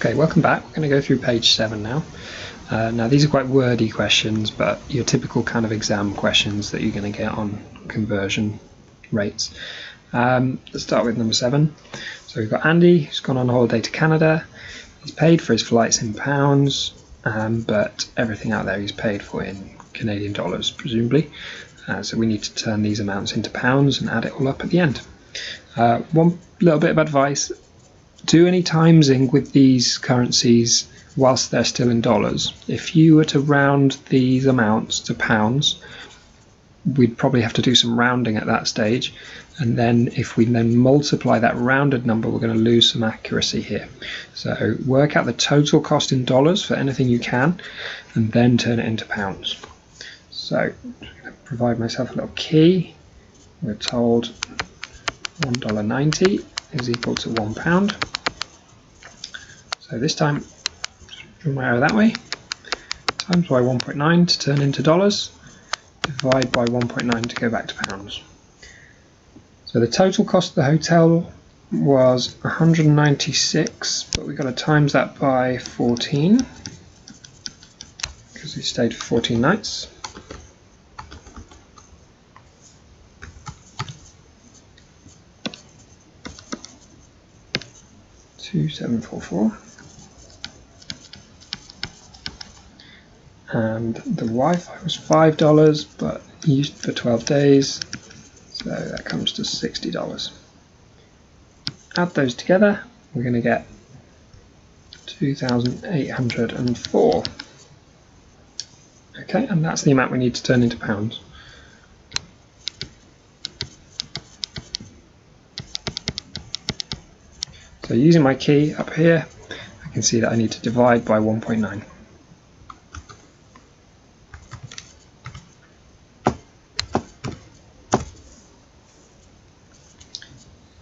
Okay, welcome back. We're going to go through page 7 now. Now these are quite wordy questions, but your typical kind of exam questions that you're going to get on conversion rates. Let's start with number 7. So we've got Andy, who's gone on holiday to Canada. He's paid for his flights in pounds, but everything out there he's paid for in Canadian dollars, presumably. So we need to turn these amounts into pounds and add it all up at the end. One little bit of advice: do any timesing with these currencies whilst they're still in dollars. If you were to round these amounts to pounds, we'd probably have to do some rounding at that stage, and then if we then multiply that rounded number, we're going to lose some accuracy here. So work out the total cost in dollars for anything you can, and then turn it into pounds. So I'm going to provide myself a little key. We're told $1.90 is equal to £1. So this time, draw my arrow that way, times by 1.9 to turn into dollars, divide by 1.9 to go back to pounds. So the total cost of the hotel was 196, but we've got to times that by 14 because we stayed for 14 nights. $2,744. And the Wi-Fi was $5, but used for 12 days, so that comes to $60. Add those together, we're going to get 2,804. Okay, and that's the amount we need to turn into pounds. So using my key up here, I can see that I need to divide by 1.9.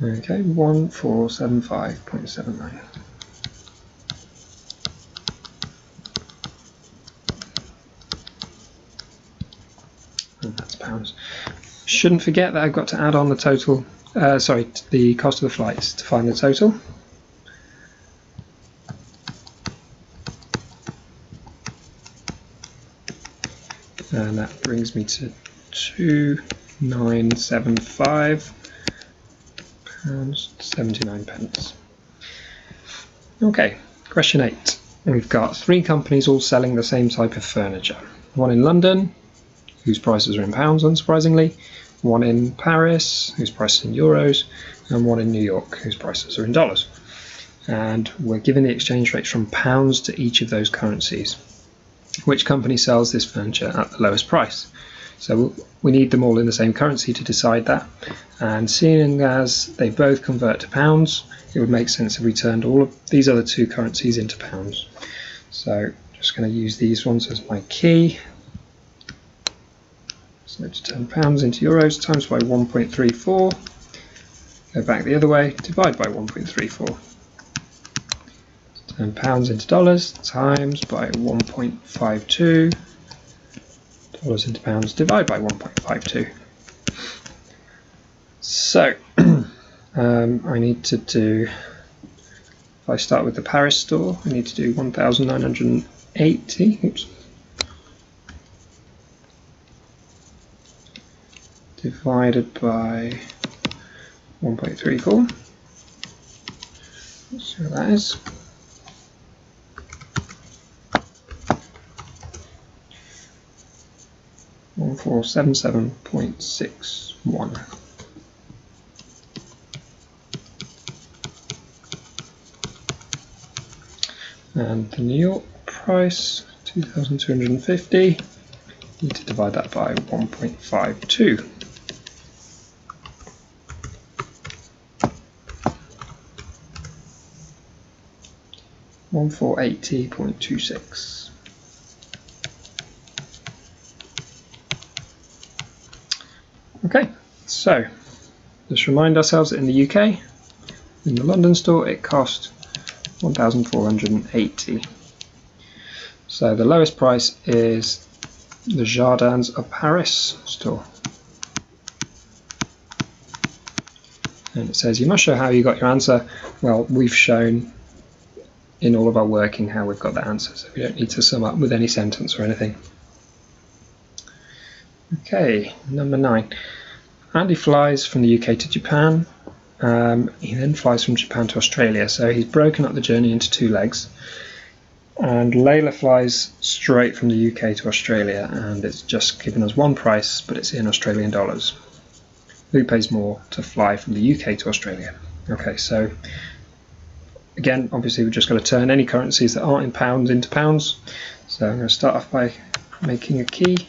Okay, 1475.79. And that's pounds. Shouldn't forget that I've got to add on the total, the cost of the flights to find the total. And that brings me to 2,975. £79. Okay, question 8. We've got 3 companies all selling the same type of furniture. One in London, whose prices are in pounds, unsurprisingly. One in Paris, whose prices are in euros. And one in New York, whose prices are in dollars. And we're given the exchange rates from pounds to each of those currencies. Which company sells this furniture at the lowest price? So we need them all in the same currency to decide that, and seeing as they both convert to pounds, it would make sense if we turned all of these other 2 currencies into pounds. So just going to use these ones as my key. So to turn pounds into euros, times by 1.34, go back the other way, divide by 1.34. Turn pounds into dollars, times by 1.52. Dollars into pounds, divide by 1.52. So I need to do, if I start with the Paris store, I need to do 1,980. Oops. Divided by 1.34. Let's see what that is. $1477.61. And the New York price, 2,250. Need to divide that by 1.52. $1,480.26. Okay, so just remind ourselves that in the UK, in the London store, it cost 1,480. So the lowest price is the Jardins of Paris store. And it says you must show how you got your answer. Well, we've shown in all of our working how we've got the answer, so we don't need to sum up with any sentence or anything. Okay, number 9. Andy flies from the UK to Japan. He then flies from Japan to Australia, so he's broken up the journey into 2 legs. And Layla flies straight from the UK to Australia, and it's just given us one price, but it's in Australian dollars. Who pays more to fly from the UK to Australia? Okay, so again, obviously we've just got to turn any currencies that aren't in pounds into pounds. So I'm going to start off by making a key.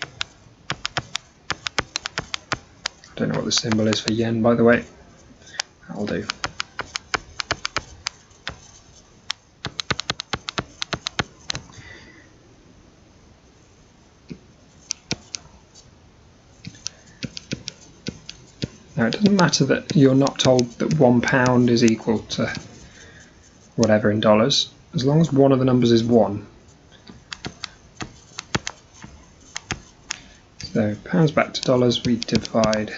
I don't know what the symbol is for yen, by the way. That'll do. Now it doesn't matter that you're not told that £1 is equal to whatever in dollars, as long as one of the numbers is 1. So pounds back to dollars, we divide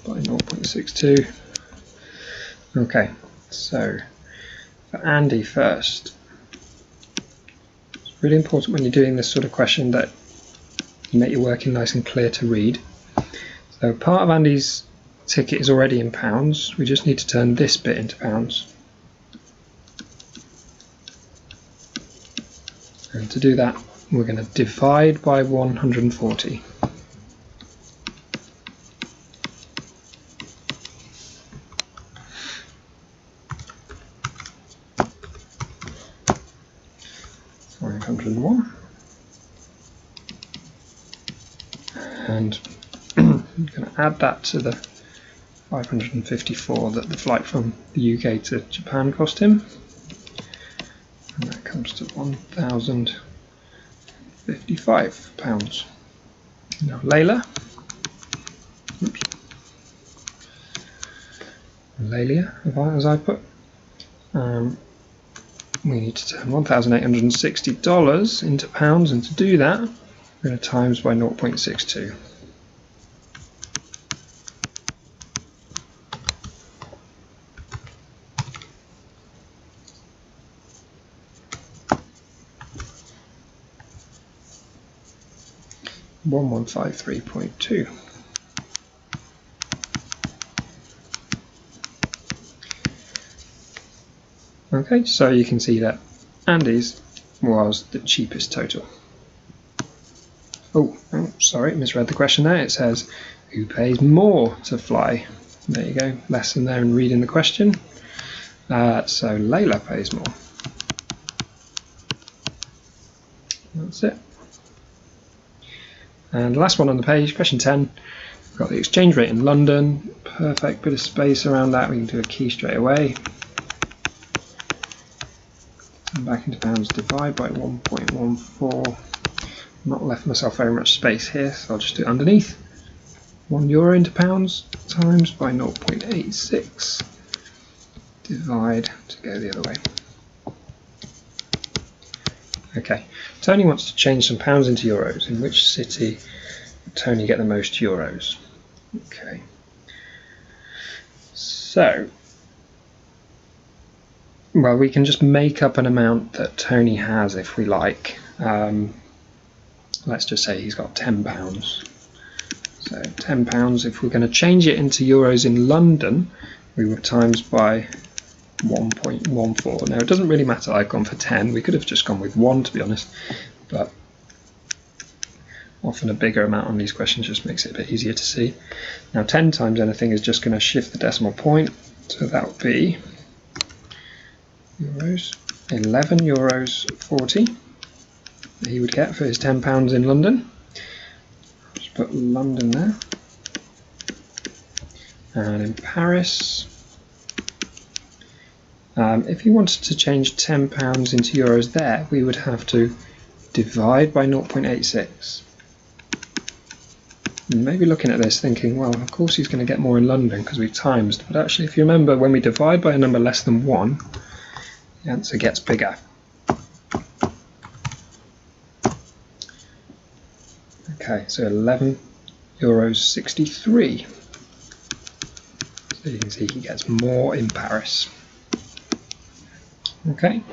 by 0.62. Okay, so for Andy first, it's really important when you're doing this sort of question that you make your working nice and clear to read. So part of Andy's ticket is already in pounds, we just need to turn this bit into pounds. And to do that, we're going to divide by 140. And I'm going to add that to the 554 that the flight from the UK to Japan cost him, and that comes to £1,055. Now Layla, Lalia, as I put, we need to turn $1,860 into pounds, and to do that we're going to times by 0.62. $1153.2. Okay, so you can see that Andy's was the cheapest total. Oh, sorry, misread the question there. It says, who pays more to fly? There you go, lesson there in reading the question. So Layla pays more. That's it. And the last one on the page, question 10. We've got the exchange rate in London. Perfect bit of space around that. We can do a key straight away. And back into pounds, divide by 1.14. Not left myself very much space here, so I'll just do it underneath. €1 into pounds times by 0.86. Divide to go the other way. Okay, Tony wants to change some pounds into euros. In which city would Tony get the most euros? Okay, so, well, we can just make up an amount that Tony has if we like. Let's just say he's got £10. So £10, if we're going to change it into euros in London, we would times by 1.14. Now it doesn't really matter, I've gone for 10, we could have just gone with 1 to be honest, but often a bigger amount on these questions just makes it a bit easier to see. Now 10 times anything is just going to shift the decimal point, so that would be euros, €11.40 that he would get for his £10 in London. Just put London there. And in Paris, if you wanted to change £10 into euros there, we would have to divide by 0.86. And maybe looking at this thinking, well, of course he's going to get more in London because we've times, but actually if you remember, when we divide by a number less than 1, the answer gets bigger. Okay, so €11.63. So you can see he gets more in Paris. Okay,